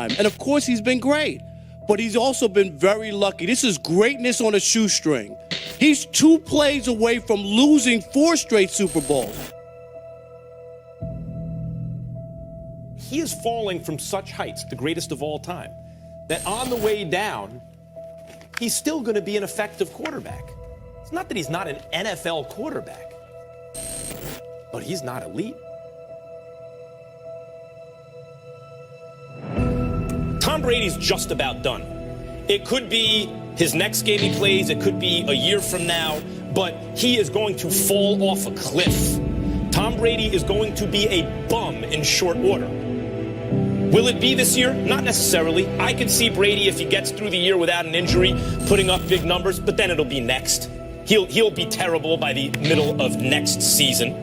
time. And of course, he's been great. But he's also been very lucky. This is greatness on a shoestring. He's 2 plays away from losing 4 straight Super Bowls. He is falling from such heights, the greatest of all time, that on the way down, he's still going to be an effective quarterback. It's not that he's not an NFL quarterback, but he's not elite. Tom Brady's just about done. It could be his next game he plays, it could be a year from now, but he is going to fall off a cliff. Tom Brady is going to be a bum in short order. Will it be this year? Not necessarily. I could see Brady, if he gets through the year without an injury, putting up big numbers, but then it'll be next. He'll be terrible by the middle of next season.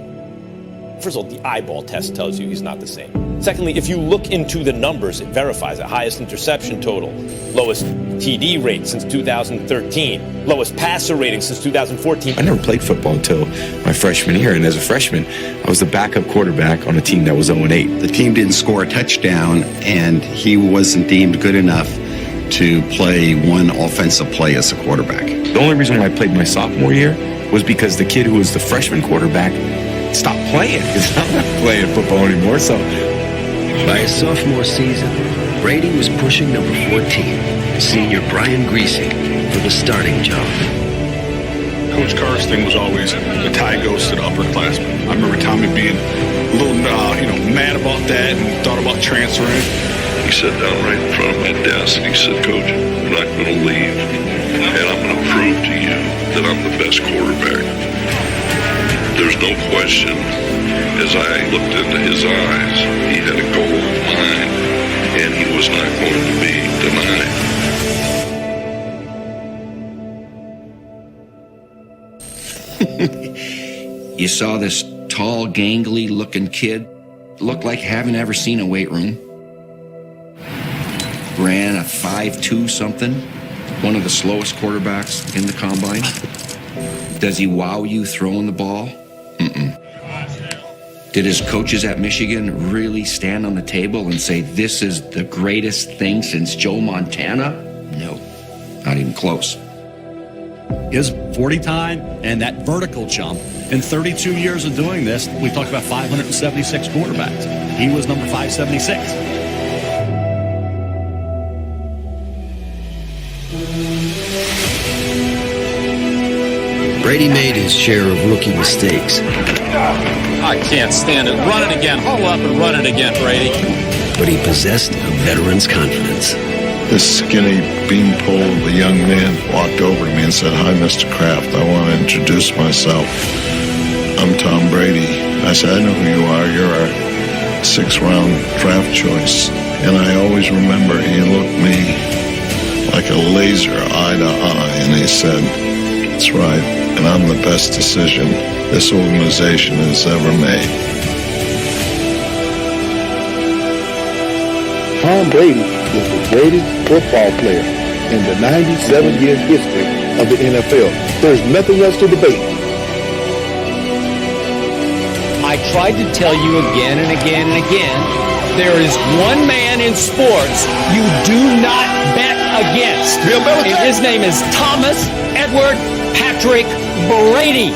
First of all, the eyeball test tells you he's not the same. Secondly, if you look into the numbers, it verifies it. Highest interception total, lowest TD rate since 2013, lowest passer rating since 2014. I never played football until my freshman year, and as a freshman, I was the backup quarterback on a team that was 0-8. The team didn't score a touchdown, and he wasn't deemed good enough to play one offensive play as a quarterback. The only reason why I played my sophomore year was because the kid who was the freshman quarterback stopped playing because I'm not playing football anymore. So by his sophomore season, Brady was pushing number 14, senior Brian Greasy, for the starting job. Coach Carr's thing was always the tie goes to the upperclassmen. I remember Tommy being a little, mad about that and thought about transferring. He sat down right in front of my desk and he said, "Coach, I'm not going to leave, and I'm going to prove to you that I'm the best quarterback." There's no question, as I looked into his eyes, he had a goal in mind, and he was not going to be denied. You saw this tall, gangly-looking kid, looked like having ever seen a weight room. Ran a 5.2 something, one of the slowest quarterbacks in the combine. Does he wow you throwing the ball? Mm-mm. Did his coaches at Michigan really stand on the table and say, "This is the greatest thing since Joe Montana"? No, not even close. His 40 time and that vertical jump in 32 years of doing this, we talked about 576 quarterbacks. He was number 576. Brady made his share of rookie mistakes. I can't stand it. Run it again. Hold up and run it again, Brady. But he possessed a veteran's confidence. This skinny beanpole of a young man walked over to me and said, "Hi, Mr. Kraft. I want to introduce myself. I'm Tom Brady." I said, "I know who you are. You're our 6th-round draft choice." And I always remember he looked me like a laser eye to eye, and he said, "That's right, and I'm the best decision this organization has ever made." Tom Brady was the greatest football player in the 97-year history of the NFL. There's nothing else to debate. I tried to tell you again and again and again, there is one man in sports you do not bet against. And his name is Thomas Edward Patrick Brady.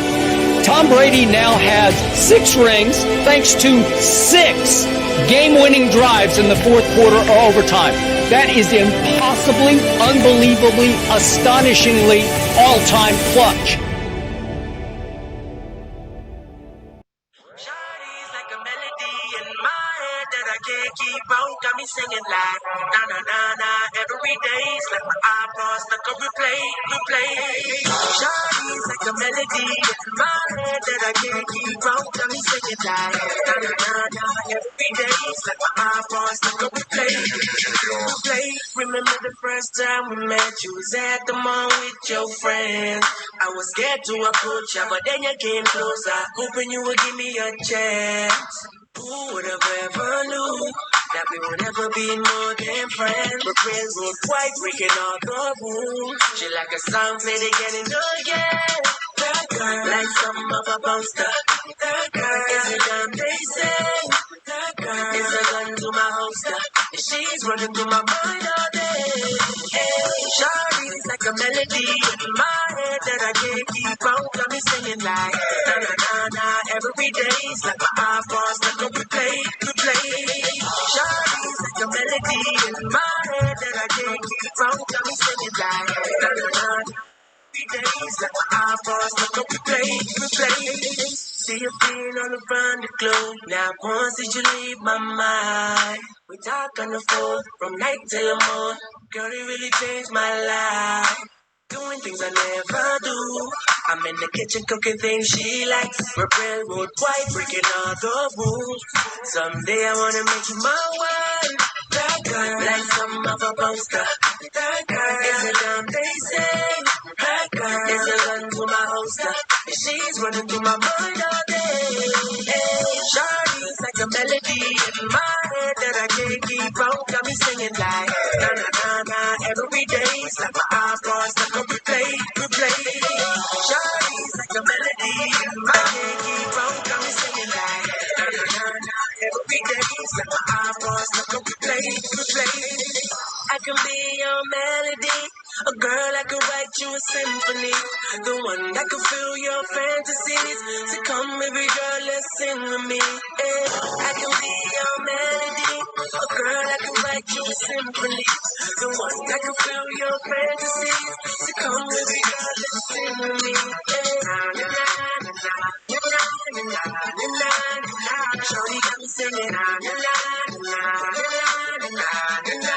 Tom Brady now has 6 rings thanks to 6 game-winning drives in the 4th quarter or overtime. That is impossibly, unbelievably, astonishingly all-time clutch. Got me singing like na na na na every day. It's like my eyeballs like a replay. Shawty's like a melody in my head that I can't keep out. Got me singing like na na na na every day. It's like my eyeballs like a replay. Remember the first time we met? You was at the mall with your friends. I was scared to approach you, but then you came closer, hoping you would give me a chance. Who would have ever knew that we would ever be more than friends? But railroad white, breaking all the rules. She like a song played again and again. That girl, like something of a poster. That girl, every time they say. That girl, is a gun to my holster. She's running through my mind all day. Hey, Shawty's like a melody in my head that I can't keep on. Got me singing like na na na na every day. It's like my eyeballs like a replay, replay. Shawty's like a melody in my head that I can't keep on. Got me singing like na na na na. Days like my eyeballs like a replay, replay. See you being all around the globe. Now once did you leave my mind? We talk on the phone from night till the morning. Girl, it really changed my life. Doing things I never do. I'm in the kitchen cooking things she likes. We're railroad white, breaking all the rules. Someday I wanna make you my wife. That girl, like some of a poster. That girl is a dumb they say. That girl is a gun to my holster. And she's running through my mind all day. Hey, Shawty's like a melody in my head that I can't keep on. Got me singing like na na na na every day. It's like my eyeballs like a replay, replay. Shawty's like a melody in my head, keep on. Got me singing like na na na na every day. It's like my eyeballs like a replay, replay. I can be your melody, a girl I can write you a symphony, the one that can fill your fantasies. So come, baby girl, let's sing with me. Yeah. I can be your melody, a girl I can write you a symphony, the one that can fill your fantasies. So come, baby girl, let's sing with me. Yeah. Na na na na na na na na na. Shorty got me singing na na na na na na na.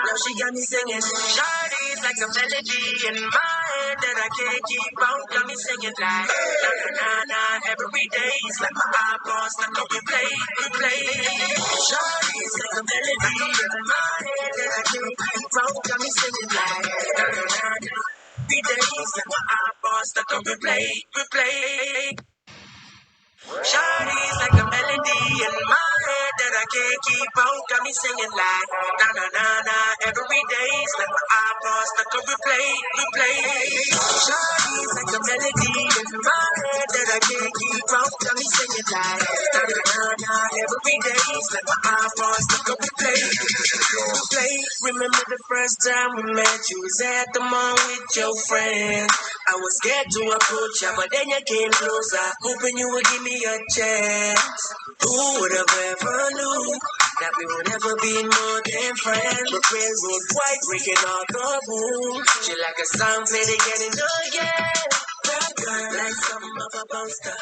Now she got me singing. Shawty's like a melody in my head that I can't keep on. Got me singing like na na na na every day. It's like my eyeballs like a replay, replay. Shawty's like a melody in my head that I can't keep on. Got me singing like na na na na every day. It's like my eyeballs like a replay, replay. Shawty's like a melody in my head that I can't keep on. Got me singing like na na na na every day. It's like my eyeballs like a replay, replay. Shawty's like a melody in my head that I can't keep on. Got me singing like na na na na every day. It's like my eyeballs like a replay, replay. Remember the first time we met? You was at the mall with your friend. I was scared to approach you, but then you came closer, hoping you would give me a chance. Who would have ever knew that we would never be more than friends? But railroad white, breaking all the rules. She like a song played again and again. That girl, like something of a poster.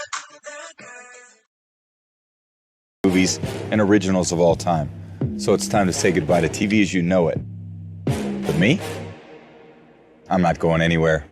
Movies and originals of all time. So it's time to say goodbye to TV as you know it. But me? I'm not going anywhere.